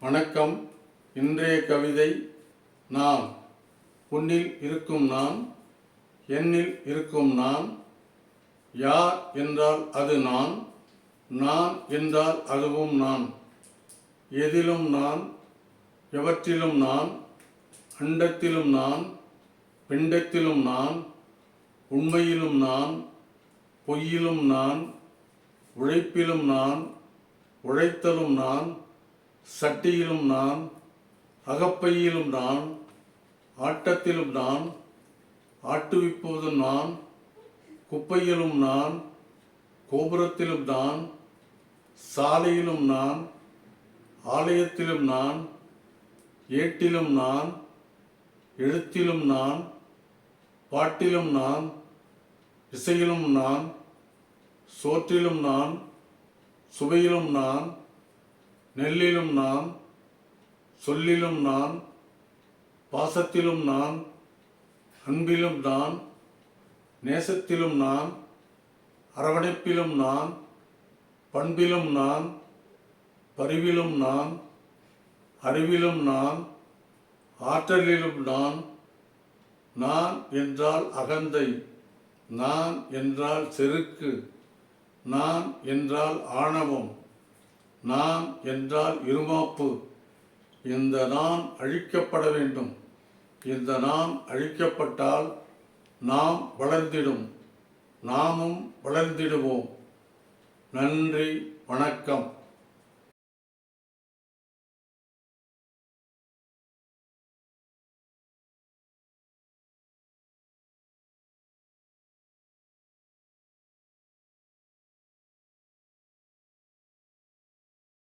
வணக்கம். இன்றைய கவிதை நான். உன்னில் இருக்கும் நான், என்னில் இருக்கும் நான். யார் என்றால் அது நான், நான் என்றால் அதுவும் நான். எதிலும் நான், எவற்றிலும் நான், அண்டத்திலும் நான், பிண்டத்திலும் நான், உண்மையிலும் நான், பொய்யிலும் நான், உழைப்பிலும் நான், உழைத்தலும் நான், சட்டியிலும் நான், அகப்பையிலும் நான், ஆட்டத்திலும் நான், ஆட்டுவிப்பதும் நான், குப்பையிலும் நான், கோபுரத்திலும் நான், சாலையிலும் நான், ஆலயத்திலும் நான், ஏட்டிலும் நான், எழுத்திலும் நான், பாட்டிலும் நான், இசையிலும் நான், சோற்றிலும் நான், சுவையிலும் நான், நெல்லிலும் நான், சொல்லிலும் நான், பாசத்திலும் நான், அன்பிலும் நான், நேசத்திலும் நான், அரவணைப்பிலும் நான், பண்பிலும் நான், பரிவிலும் நான், அறிவிலும் நான், ஆற்றலிலும் நான். நான் என்றால் அகந்தை, நான் என்றால் செருக்கு, நான் என்றால் ஆணவம், நான் என்றால் இருமாப்பு. இந்த நான் அழிக்கப்பட வேண்டும். இந்த நான் அழிக்கப்பட்டால் நாம் வளர்ந்திடும், நாமும் வளர்ந்திடுவோம். நன்றி, வணக்கம்.